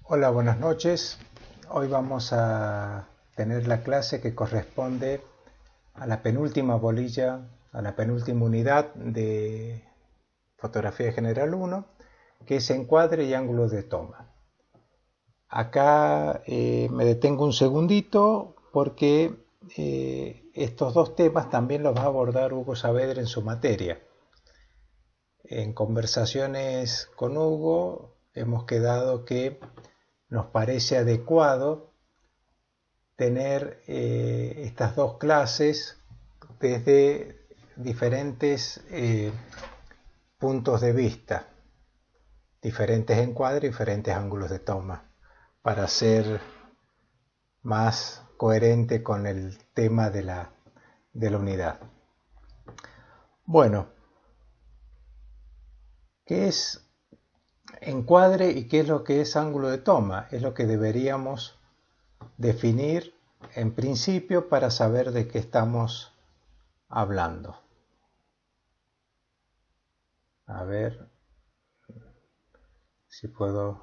Hola, buenas noches. Hoy vamos a tener la clase que corresponde a la penúltima bolilla, a la penúltima unidad de Fotografía General 1, que es encuadre y ángulo de toma. Acá me detengo un segundito porque estos dos temas también los va a abordar Hugo Saavedra en su materia. En conversaciones con Hugo hemos quedado que nos parece adecuado tener estas dos clases desde diferentes puntos de vista, diferentes encuadres, diferentes ángulos de toma, para ser más coherente con el tema de la unidad. Bueno, ¿qué es encuadre y qué es lo que es ángulo de toma? Es lo que deberíamos definir en principio para saber de qué estamos hablando. A ver si puedo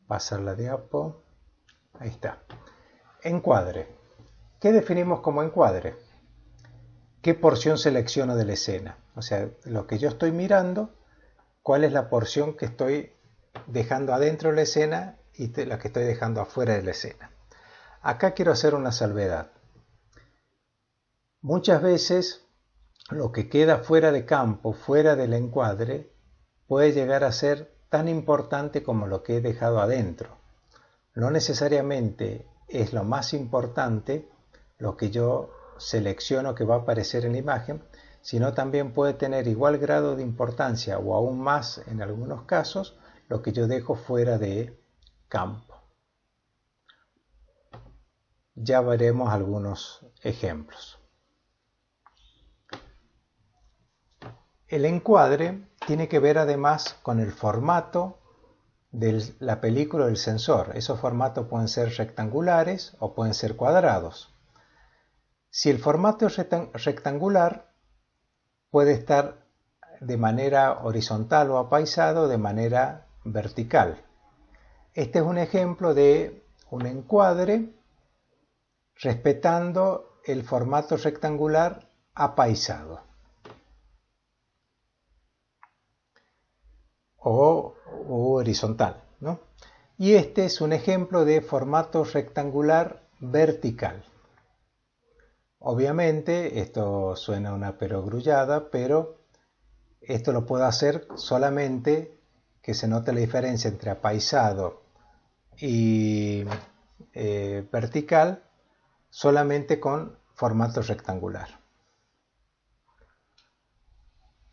pasar la diapo. Ahí está. Encuadre. ¿Qué definimos como encuadre? ¿Qué porción selecciono de la escena? O sea, lo que yo estoy mirando, ¿cuál es la porción que estoy dejando adentro de la escena y la que estoy dejando afuera de la escena? Acá quiero hacer una salvedad. Muchas veces lo que queda fuera de campo, fuera del encuadre, puede llegar a ser tan importante como lo que he dejado adentro. No necesariamente es lo más importante lo que yo selecciono que va a aparecer en la imagen, sino también puede tener igual grado de importancia o aún más en algunos casos lo que yo dejo fuera de campo. Ya veremos algunos ejemplos. El encuadre tiene que ver además con el formato de la película o del sensor. Esos formatos pueden ser rectangulares o pueden ser cuadrados. Si el formato es rectangular, puede estar de manera horizontal o apaisado, de manera vertical. Este es un ejemplo de un encuadre respetando el formato rectangular apaisado. O horizontal, ¿no? Y este es un ejemplo de formato rectangular vertical. Obviamente esto suena una perogrullada, pero esto lo puedo hacer solamente que se note la diferencia entre apaisado y vertical solamente con formato rectangular.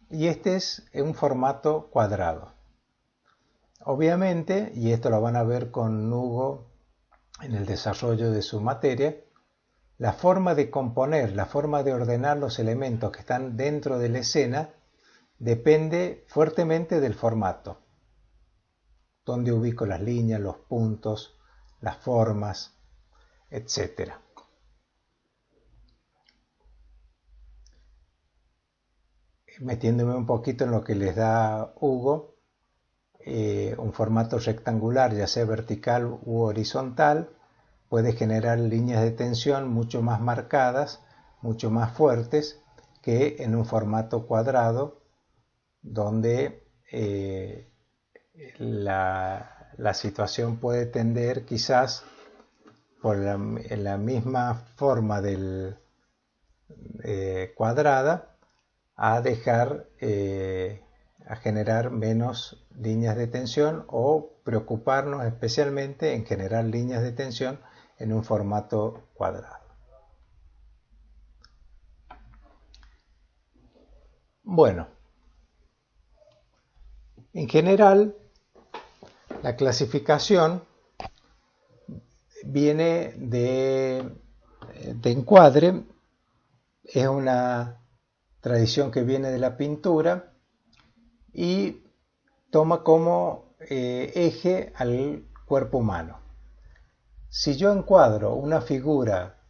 Y este es un formato cuadrado. Obviamente, y esto lo van a ver con Hugo en el desarrollo de su materia, la forma de componer, la forma de ordenar los elementos que están dentro de la escena depende fuertemente del formato. Dónde ubico las líneas, los puntos, las formas, etc. Metiéndome un poquito en lo que les da Hugo, un formato rectangular, ya sea vertical u horizontal, puede generar líneas de tensión mucho más marcadas, mucho más fuertes que en un formato cuadrado, donde la situación puede tender quizás en la misma forma del cuadrada a dejar a generar menos líneas de tensión o preocuparnos especialmente en generar líneas de tensión en un formato cuadrado. Bueno, en general la clasificación viene de encuadre, es una tradición que viene de la pintura y toma como eje al cuerpo humano. Si yo encuadro una figura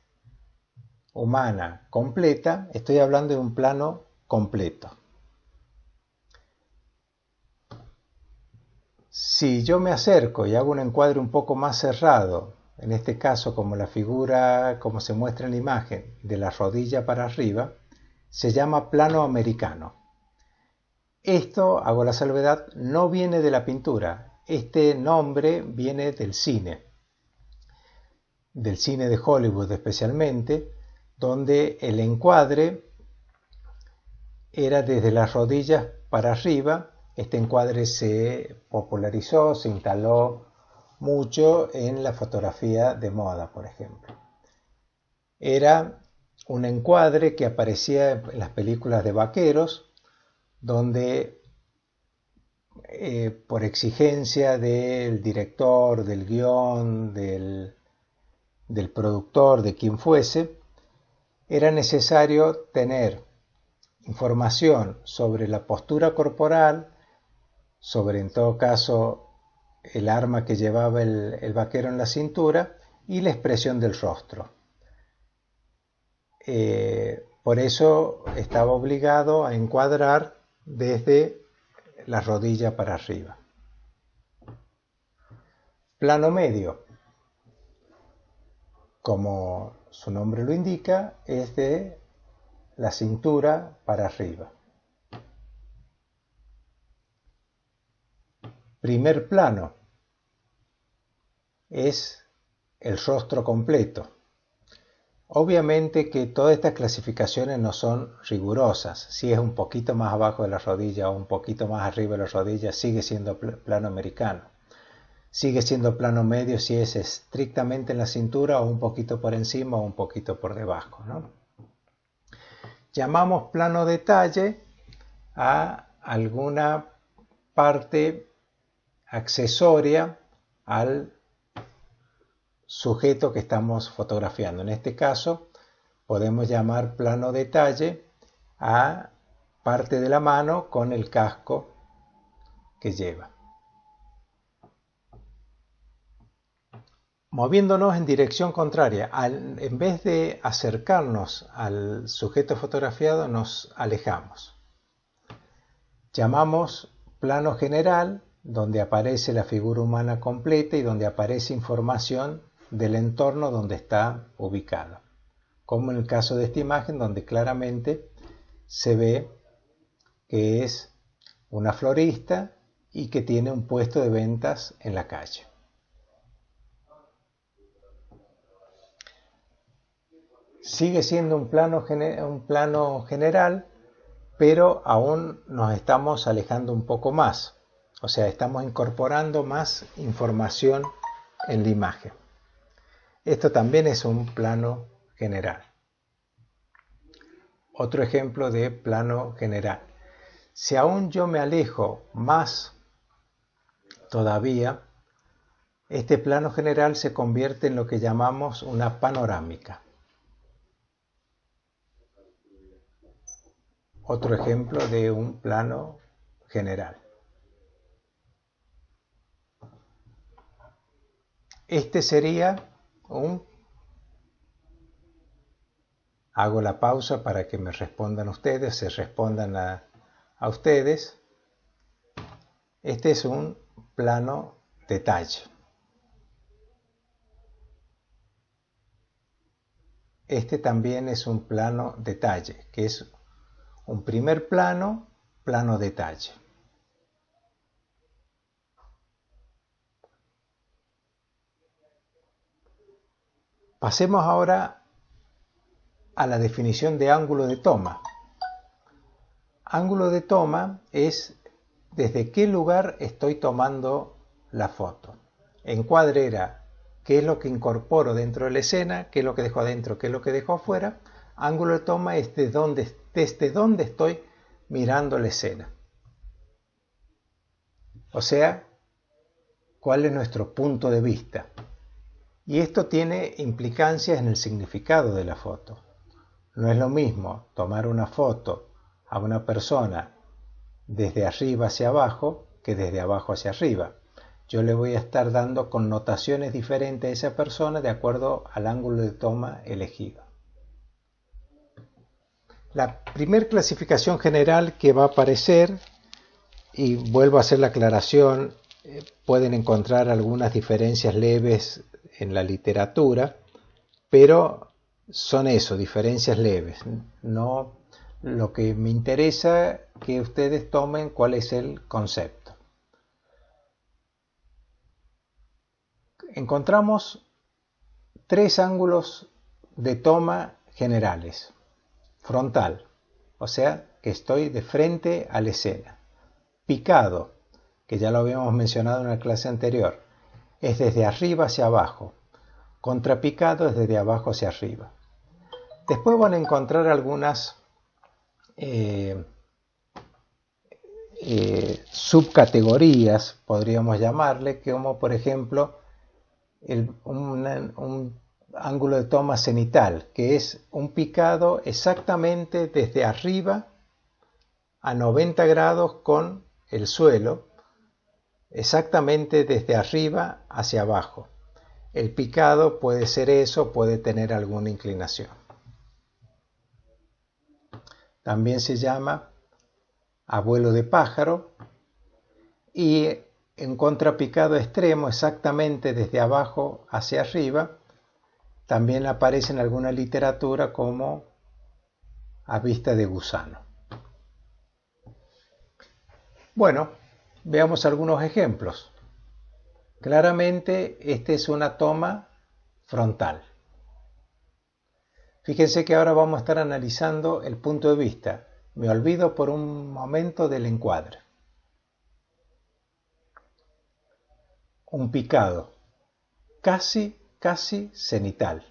humana completa, estoy hablando de un plano completo. Si yo me acerco y hago un encuadre un poco más cerrado, en este caso como la figura, como se muestra en la imagen, de la rodilla para arriba, se llama plano americano. Esto, hago la salvedad, no viene de la pintura. Este nombre viene del cine de Hollywood especialmente, donde el encuadre era desde las rodillas para arriba. Este encuadre se popularizó, se instaló mucho en la fotografía de moda, por ejemplo. Era un encuadre que aparecía en las películas de vaqueros, donde por exigencia del director, del guión, del productor, de quien fuese, era necesario tener información sobre la postura corporal, sobre en todo caso el arma que llevaba el vaquero en la cintura y la expresión del rostro. Por eso estaba obligado a encuadrar desde la rodilla para arriba. Plano medio, como su nombre lo indica, es de la cintura para arriba. Primer plano es el rostro completo. Obviamente que todas estas clasificaciones no son rigurosas. Si es un poquito más abajo de la rodilla o un poquito más arriba de la rodilla, sigue siendo plano americano. Sigue siendo plano medio si es estrictamente en la cintura o un poquito por encima o un poquito por debajo, ¿no? Llamamos plano detalle a alguna parte accesoria al sujeto que estamos fotografiando. En este caso podemos llamar plano detalle a parte de la mano con el casco que lleva. Moviéndonos en dirección contraria, en vez de acercarnos al sujeto fotografiado, nos alejamos. Llamamos plano general, donde aparece la figura humana completa y donde aparece información del entorno donde está ubicado. Como en el caso de esta imagen, donde claramente se ve que es una florista y que tiene un puesto de ventas en la calle. Sigue siendo un plano general, pero aún nos estamos alejando un poco más. O sea, estamos incorporando más información en la imagen. Esto también es un plano general. Otro ejemplo de plano general. Si aún yo me alejo más todavía, este plano general se convierte en lo que llamamos una panorámica. Otro ejemplo de un plano general. Este sería hago la pausa para que me respondan ustedes, se respondan a ustedes. Este es un plano detalle. Este también es un plano detalle, que es un primer plano, plano detalle. Pasemos ahora a la definición de ángulo de toma. Ángulo de toma es desde qué lugar estoy tomando la foto. Encuadre era qué es lo que incorporo dentro de la escena, qué es lo que dejo adentro, qué es lo que dejo afuera. Ángulo de toma es desde dónde estoy mirando la escena. O sea, cuál es nuestro punto de vista. Y esto tiene implicancias en el significado de la foto. No es lo mismo tomar una foto a una persona desde arriba hacia abajo que desde abajo hacia arriba. Yo le voy a estar dando connotaciones diferentes a esa persona de acuerdo al ángulo de toma elegido. La primera clasificación general que va a aparecer, y vuelvo a hacer la aclaración pueden encontrar algunas diferencias leves en la literatura, pero son eso, diferencias leves. No, lo que me interesa que ustedes tomen cuál es el concepto. Encontramos tres ángulos de toma generales. Frontal, o sea que estoy de frente a la escena. Picado, que ya lo habíamos mencionado en la clase anterior, es desde arriba hacia abajo. Contrapicado es desde abajo hacia arriba. Después van a encontrar algunas subcategorías, podríamos llamarle, como por ejemplo un ángulo de toma cenital, que es un picado exactamente desde arriba a 90 grados con el suelo, exactamente desde arriba hacia abajo. El picado puede ser eso, puede tener alguna inclinación. También se llama abuelo de pájaro, y en contrapicado extremo, exactamente desde abajo hacia arriba, también aparece en alguna literatura como a vista de gusano. Bueno, veamos algunos ejemplos. Claramente, esta es una toma frontal. Fíjense que ahora vamos a estar analizando el punto de vista. Me olvido por un momento del encuadre. Un picado casi cenital.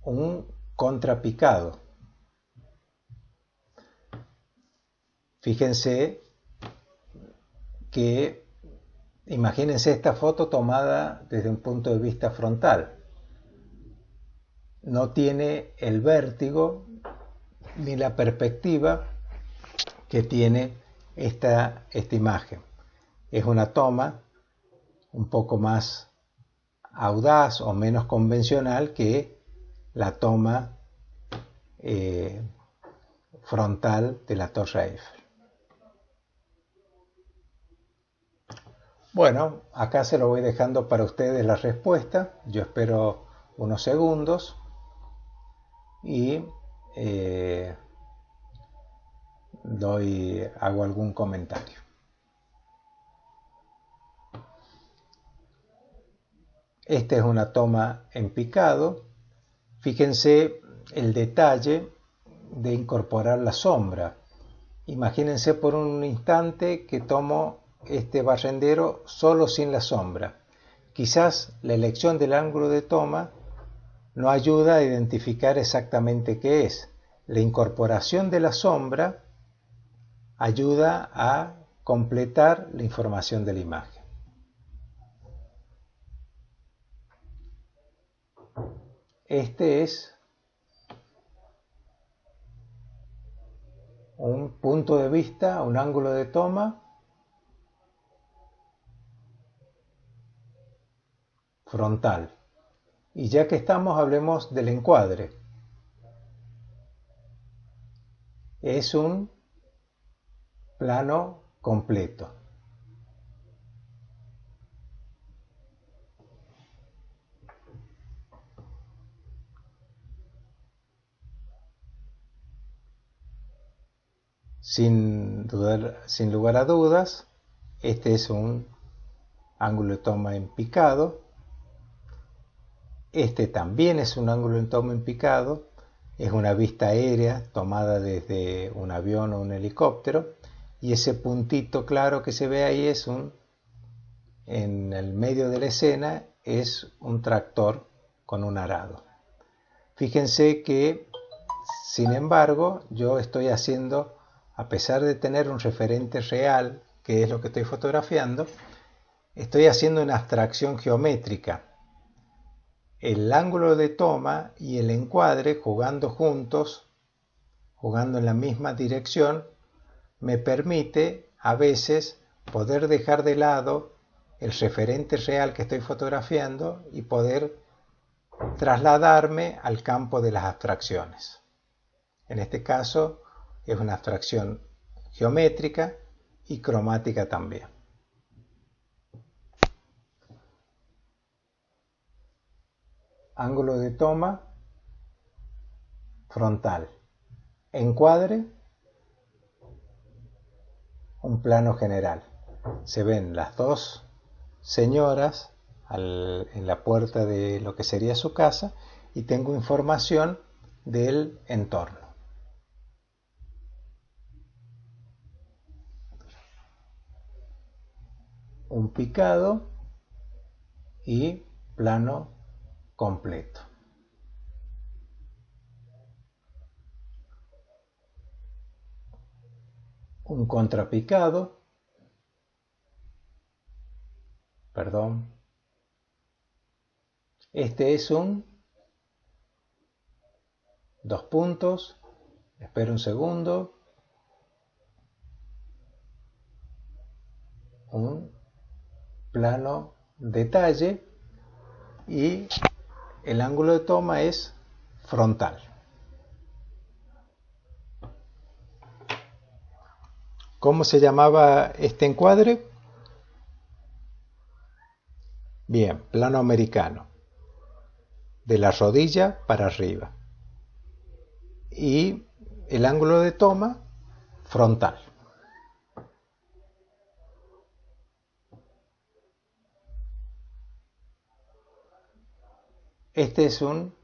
Un contrapicado. Fíjense que imagínense esta foto tomada desde un punto de vista frontal. No tiene el vértigo ni la perspectiva que tiene esta imagen. Es una toma un poco más audaz o menos convencional que la toma frontal de la Torre Eiffel. Bueno, acá se lo voy dejando para ustedes la respuesta. Yo espero unos segundos y hago algún comentario. Esta es una toma en picado. Fíjense el detalle de incorporar la sombra. Imagínense por un instante que tomo este barrendero solo sin la sombra. Quizás la elección del ángulo de toma no ayuda a identificar exactamente qué es. La incorporación de la sombra ayuda a completar la información de la imagen. Este es un punto de vista, un ángulo de toma frontal. Y ya que estamos, hablemos del encuadre. Es un plano completo. Sin lugar a dudas, este es un ángulo de toma en picado. Este también es un ángulo de toma en picado. Es una vista aérea tomada desde un avión o un helicóptero. Y ese puntito claro que se ve ahí en el medio de la escena, es un tractor con un arado. Fíjense que, sin embargo, yo estoy haciendo, a pesar de tener un referente real, que es lo que estoy fotografiando, estoy haciendo una abstracción geométrica. El ángulo de toma y el encuadre jugando juntos, jugando en la misma dirección, me permite a veces poder dejar de lado el referente real que estoy fotografiando y poder trasladarme al campo de las abstracciones. En este caso es una abstracción geométrica y cromática también. Ángulo de toma frontal. Encuadre, un plano general. Se ven las dos señoras en la puerta de lo que sería su casa y tengo información del entorno. Un picado y plano completo. Un contrapicado, perdón. Este es un dos puntos, espero un segundo, un plano detalle y el ángulo de toma es frontal. ¿Cómo se llamaba este encuadre? Bien, plano americano, de la rodilla para arriba. Y el ángulo de toma frontal. Este es un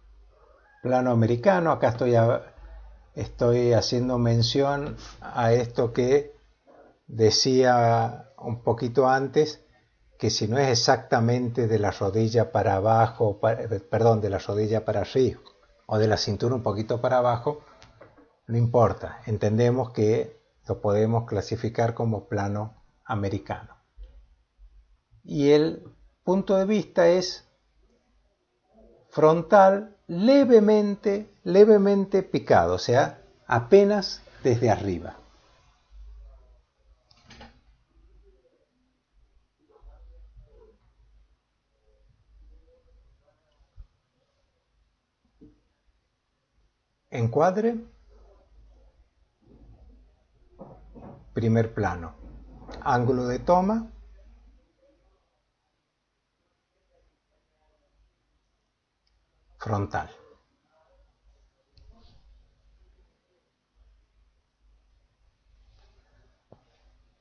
plano americano. Acá estoy haciendo mención a esto que decía un poquito antes, que si no es exactamente de la rodilla para abajo, perdón, de la rodilla para arriba o de la cintura un poquito para abajo, no importa, entendemos que lo podemos clasificar como plano americano. Y el punto de vista es frontal levemente picado, o sea, apenas desde arriba. Encuadre, primer plano, ángulo de toma, frontal.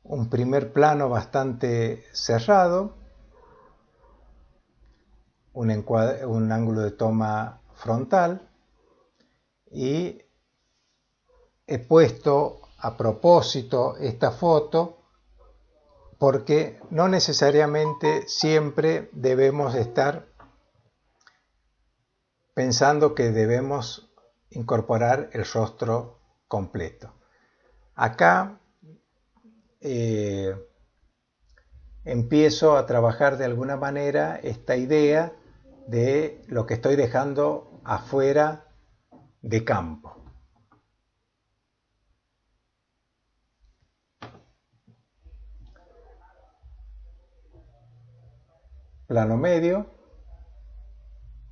Un primer plano bastante cerrado, un ángulo de toma frontal, y he puesto a propósito esta foto porque no necesariamente siempre debemos estar pensando que debemos incorporar el rostro completo. Acá empiezo a trabajar de alguna manera esta idea de lo que estoy dejando afuera de campo. Plano medio,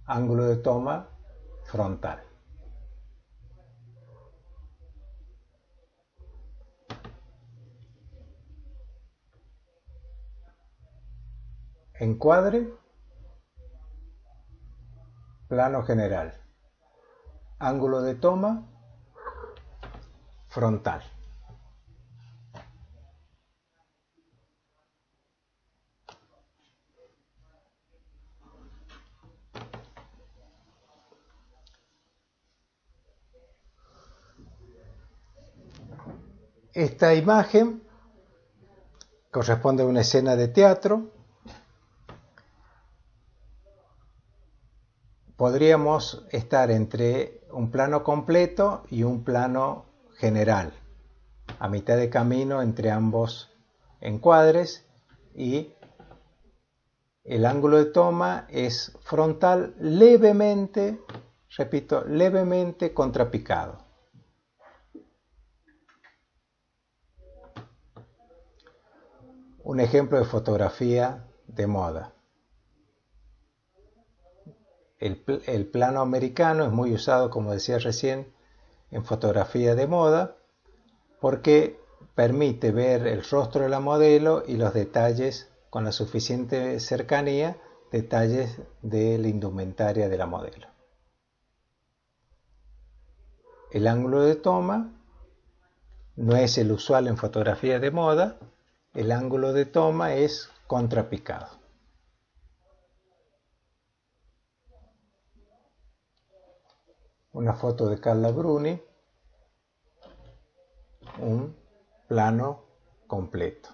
ángulo de toma frontal. Encuadre, plano general, ángulo de toma frontal. Esta imagen corresponde a una escena de teatro. Podríamos estar entre un plano completo y un plano general, a mitad de camino entre ambos encuadres, y el ángulo de toma es frontal levemente, repito, levemente contrapicado. Un ejemplo de fotografía de moda. El plano americano es muy usado, como decía recién, en fotografía de moda, porque permite ver el rostro de la modelo y los detalles con la suficiente cercanía, detalles de la indumentaria de la modelo. El ángulo de toma no es el usual en fotografía de moda, el ángulo de toma es contrapicado. Una foto de Carla Bruni, un plano completo.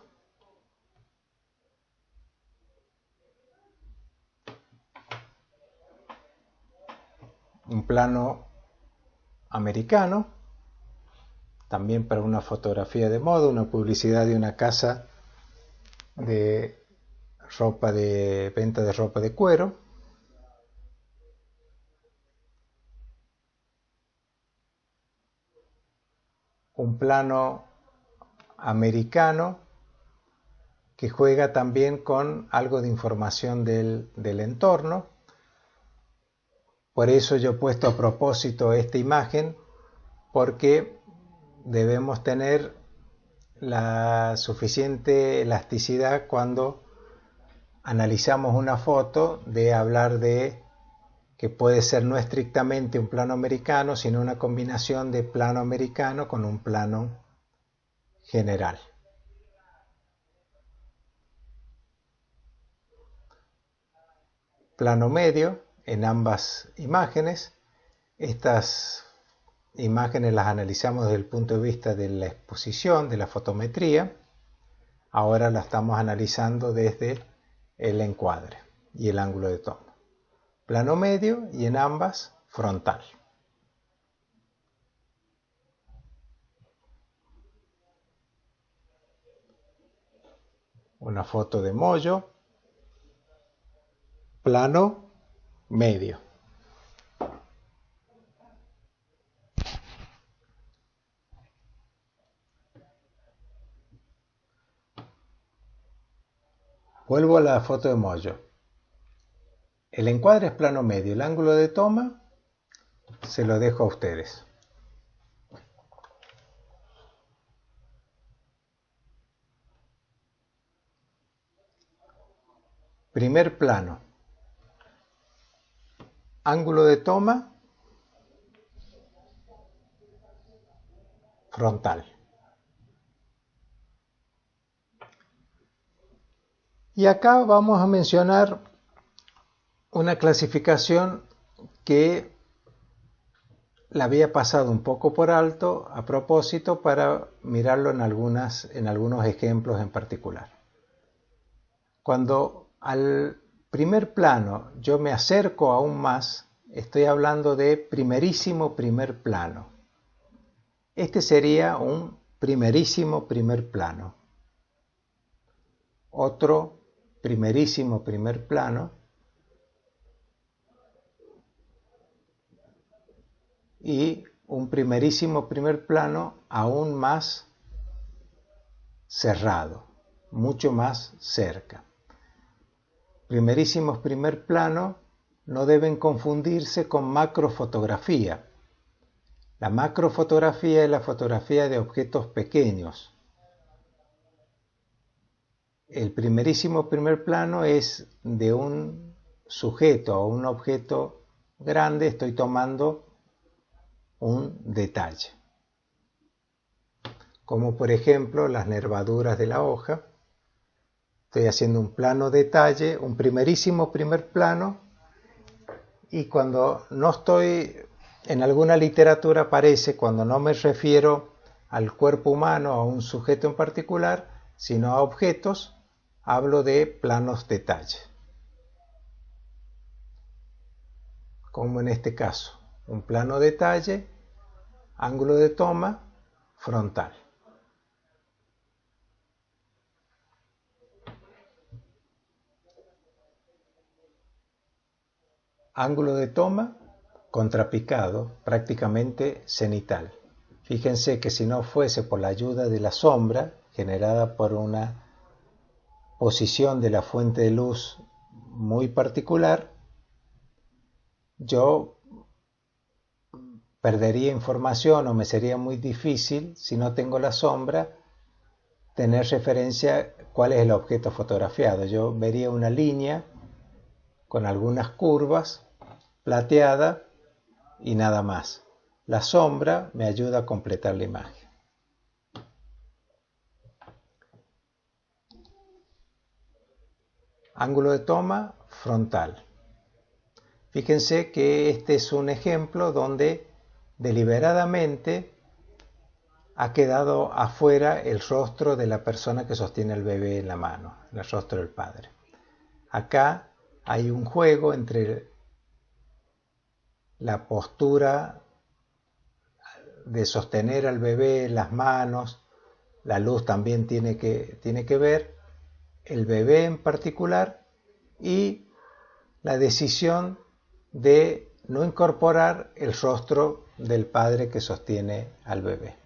Un plano americano, también para una fotografía de moda, una publicidad de una casa de venta de ropa de cuero. Un plano americano que juega también con algo de información del entorno. Por eso yo he puesto a propósito esta imagen, porque debemos tener la suficiente elasticidad cuando analizamos una foto de hablar de que puede ser no estrictamente un plano americano, sino una combinación de plano americano con un plano general. Plano medio en ambas imágenes. Estas imágenes las analizamos desde el punto de vista de la exposición, de la fotometría. Ahora la estamos analizando desde el encuadre y el ángulo de toma. Plano medio y en ambas frontal. Una foto de Moyo, plano medio. Vuelvo a la foto de Moyo. El encuadre es plano medio, el ángulo de toma se lo dejo a ustedes. Primer plano. Ángulo de toma frontal. Y acá vamos a mencionar una clasificación que la había pasado un poco por alto a propósito para mirarlo en algunos ejemplos en particular. Cuando al primer plano yo me acerco aún más, estoy hablando de primerísimo primer plano. Este sería un primerísimo primer plano. Otro primerísimo primer plano. Y un primerísimo primer plano aún más cerrado, mucho más cerca. Primerísimos primer plano no deben confundirse con macrofotografía. La macrofotografía es la fotografía de objetos pequeños. El primerísimo primer plano es de un sujeto o un objeto grande, estoy tomando un detalle, como por ejemplo las nervaduras de la hoja. Estoy haciendo un plano detalle, un primerísimo primer plano, y cuando no estoy, en alguna literatura aparece, cuando no me refiero al cuerpo humano, a un sujeto en particular, sino a objetos, hablo de planos detalle, como en este caso. Un plano detalle, ángulo de toma, frontal. Ángulo de toma, contrapicado, prácticamente cenital. Fíjense que si no fuese por la ayuda de la sombra, generada por una posición de la fuente de luz muy particular, yo perdería información o me sería muy difícil, si no tengo la sombra, tener referencia cuál es el objeto fotografiado. Yo vería una línea con algunas curvas, plateada y nada más. La sombra me ayuda a completar la imagen. Ángulo de toma frontal. Fíjense que este es un ejemplo donde deliberadamente ha quedado afuera el rostro de la persona que sostiene el bebé en la mano, el rostro del padre. Acá hay un juego entre la postura de sostener al bebé, las manos, la luz también tiene que ver, el bebé en particular, y la decisión de no incorporar el rostro del padre que sostiene al bebé.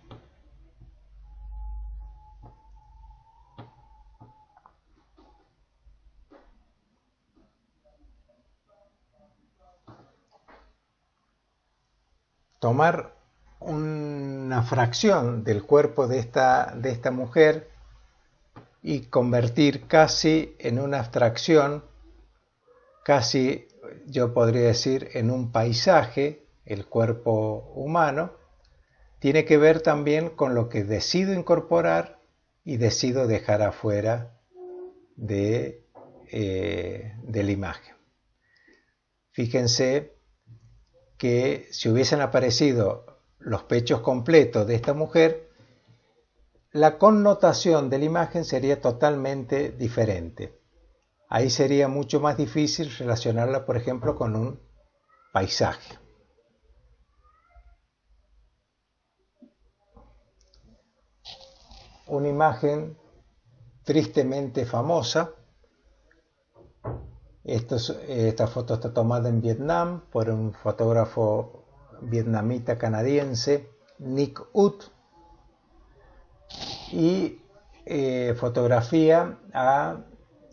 Tomar una fracción del cuerpo de esta mujer y convertir casi en una abstracción, casi yo podría decir en un paisaje, el cuerpo humano, tiene que ver también con lo que decido incorporar y decido dejar afuera de la imagen. Fíjense que si hubiesen aparecido los pechos completos de esta mujer, la connotación de la imagen sería totalmente diferente. Ahí sería mucho más difícil relacionarla, por ejemplo, con un paisaje. Una imagen tristemente famosa. Esta foto está tomada en Vietnam por un fotógrafo vietnamita canadiense, Nick Ut, y fotografía a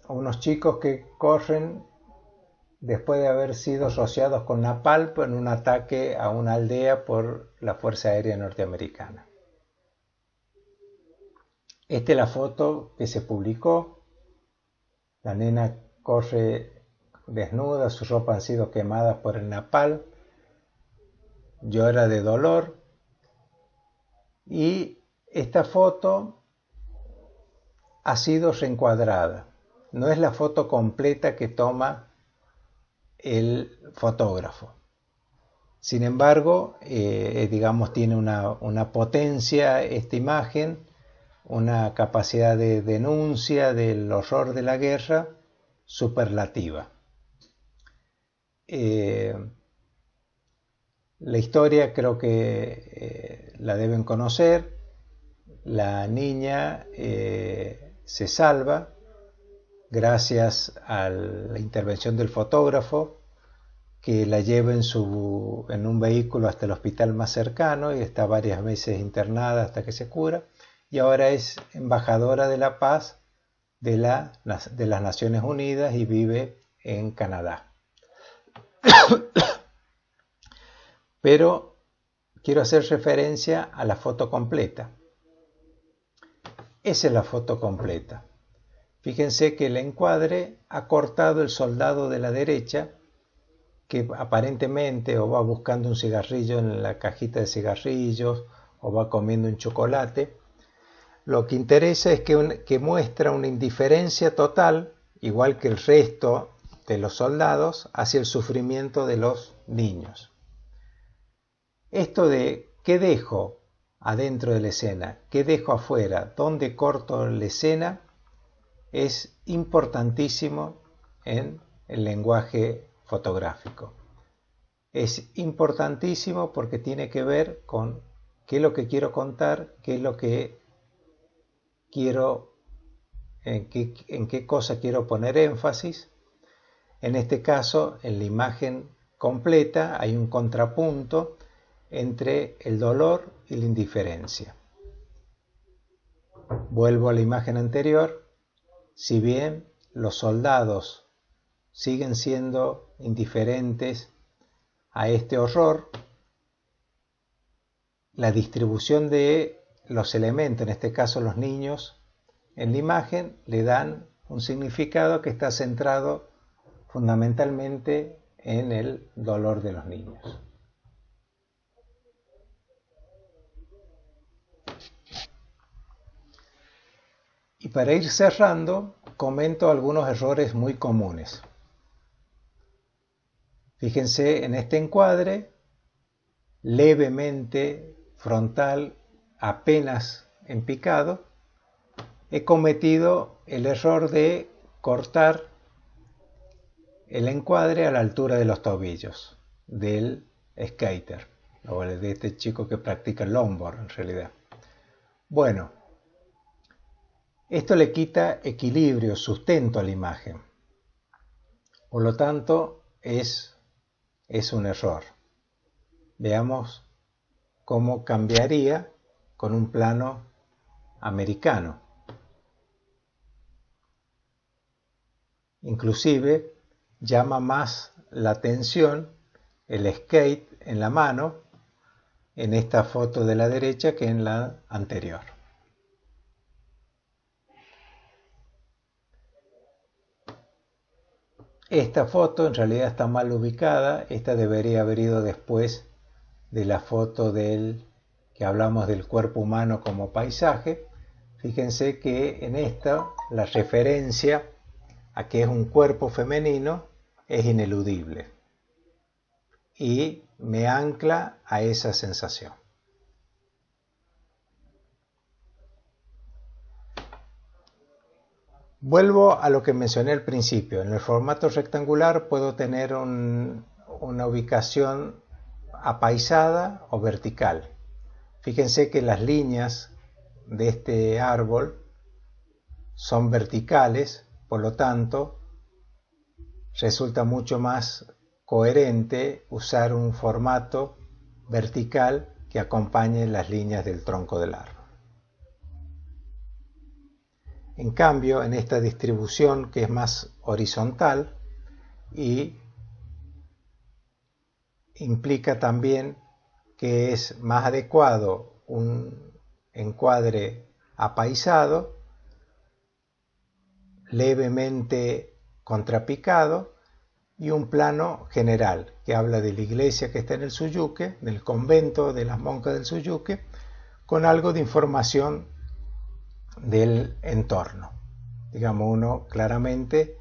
unos chicos que corren después de haber sido rociados con napalm en un ataque a una aldea por la Fuerza Aérea Norteamericana. Esta es la foto que se publicó. La nena corre desnuda, sus ropas han sido quemadas por el napalm, llora de dolor, y esta foto ha sido reencuadrada. No es la foto completa que toma el fotógrafo. Sin embargo, digamos, tiene una potencia esta imagen, una capacidad de denuncia del horror de la guerra superlativa. La historia creo que la deben conocer. La niña se salva gracias a la intervención del fotógrafo, que la lleva en un vehículo hasta el hospital más cercano y está varias veces internada hasta que se cura, y ahora es embajadora de la paz de las Naciones Unidas y vive en Canadá. Pero quiero hacer referencia a la foto completa. Esa es la foto completa. Fíjense que el encuadre ha cortado el soldado de la derecha, que aparentemente o va buscando un cigarrillo en la cajita de cigarrillos o va comiendo un chocolate. Lo que interesa es que muestra una indiferencia total, igual que el resto de los soldados, hacia el sufrimiento de los niños. Esto de qué dejo adentro de la escena, qué dejo afuera, dónde corto la escena, es importantísimo en el lenguaje fotográfico. Es importantísimo porque tiene que ver con qué es lo que quiero contar, qué es lo que quiero, en qué cosa quiero poner énfasis. En este caso, en la imagen completa hay un contrapunto entre el dolor y la indiferencia. Vuelvo a la imagen anterior. Si bien los soldados siguen siendo indiferentes a este horror, la distribución de los elementos, en este caso los niños, en la imagen le dan un significado que está centrado fundamentalmente en el dolor de los niños. Y para ir cerrando, comento algunos errores muy comunes. Fíjense en este encuadre, levemente frontal, apenas en picado, he cometido el error de cortar el encuadre a la altura de los tobillos del skater, o de este chico que practica el longboard en realidad. Bueno, esto le quita equilibrio, sustento a la imagen. Por lo tanto, es un error. Veamos cómo cambiaría con un plano americano. Inclusive llama más la atención el skate en la mano en esta foto de la derecha que en la anterior. Esta foto en realidad está mal ubicada, esta debería haber ido después de la foto que hablamos del cuerpo humano como paisaje. Fíjense que en esta la referencia a que es un cuerpo femenino es ineludible y me ancla a esa sensación. Vuelvo a lo que mencioné al principio. En el formato rectangular puedo tener una ubicación apaisada o vertical. Fíjense que las líneas de este árbol son verticales, por lo tanto resulta mucho más coherente usar un formato vertical que acompañe las líneas del tronco del árbol. En cambio, en esta distribución que es más horizontal y implica también que es más adecuado un encuadre apaisado, levemente contrapicado y un plano general que habla de la iglesia que está en el Suyuque, del convento de las monjas del Suyuque, con algo de información del entorno. Digamos, uno claramente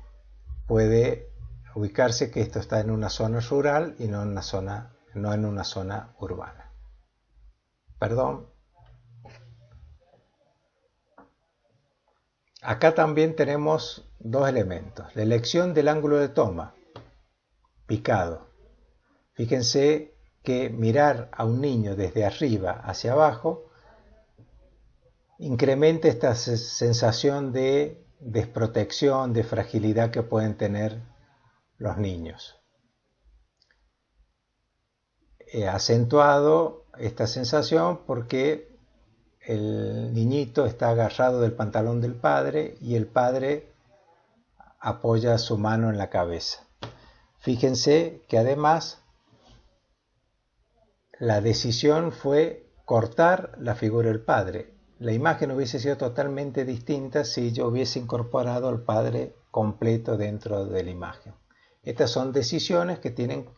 puede ubicarse que esto está en una zona rural y no en una zona urbana. Perdón. Acá también tenemos dos elementos. La elección del ángulo de toma, picado. Fíjense que mirar a un niño desde arriba hacia abajo incrementa esta sensación de desprotección, de fragilidad que pueden tener los niños. He acentuado esta sensación porque el niñito está agarrado del pantalón del padre y el padre apoya su mano en la cabeza. Fíjense que además la decisión fue cortar la figura del padre. La imagen hubiese sido totalmente distinta si yo hubiese incorporado al padre completo dentro de la imagen. Estas son decisiones que tienen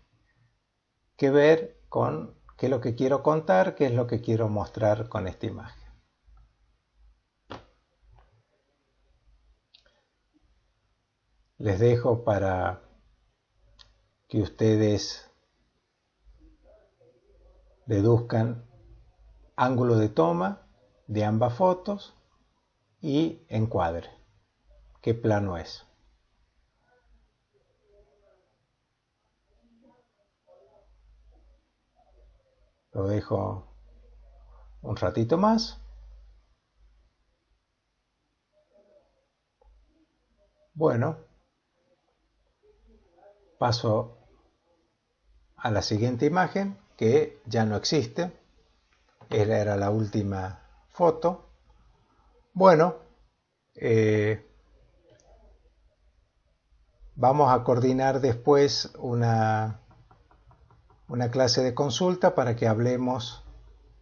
que ver con qué es lo que quiero contar, qué es lo que quiero mostrar con esta imagen. Les dejo para que ustedes deduzcan ángulo de toma de ambas fotos y encuadre. ¿Qué plano es? Lo dejo un ratito más. Bueno, paso a la siguiente imagen que ya no existe. Era la última foto. Bueno, vamos a coordinar después una clase de consulta para que hablemos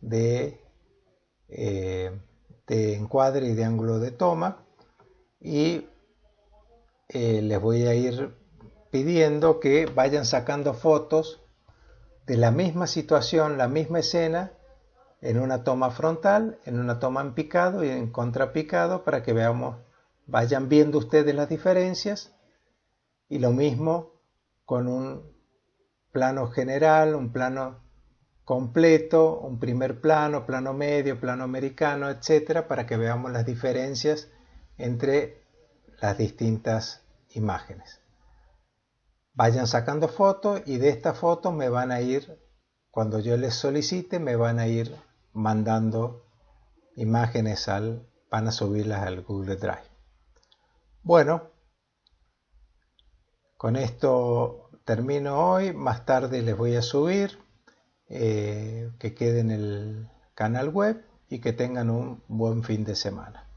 de encuadre y de ángulo de toma. y les voy a ir pidiendo que vayan sacando fotos de la misma situación, la misma escena, en una toma frontal, en una toma en picado y en contrapicado, para que veamos, vayan viendo ustedes las diferencias, y lo mismo con un plano general, un plano completo, un primer plano, plano medio, plano americano, etcétera, para que veamos las diferencias entre las distintas imágenes. Vayan sacando fotos y de estas fotos me van a ir, cuando yo les solicite, me van a ir mandando imágenes van a subirlas al Google Drive. Bueno, con esto termino hoy. Más tarde les voy a subir, que quede en el canal web, y que tengan un buen fin de semana.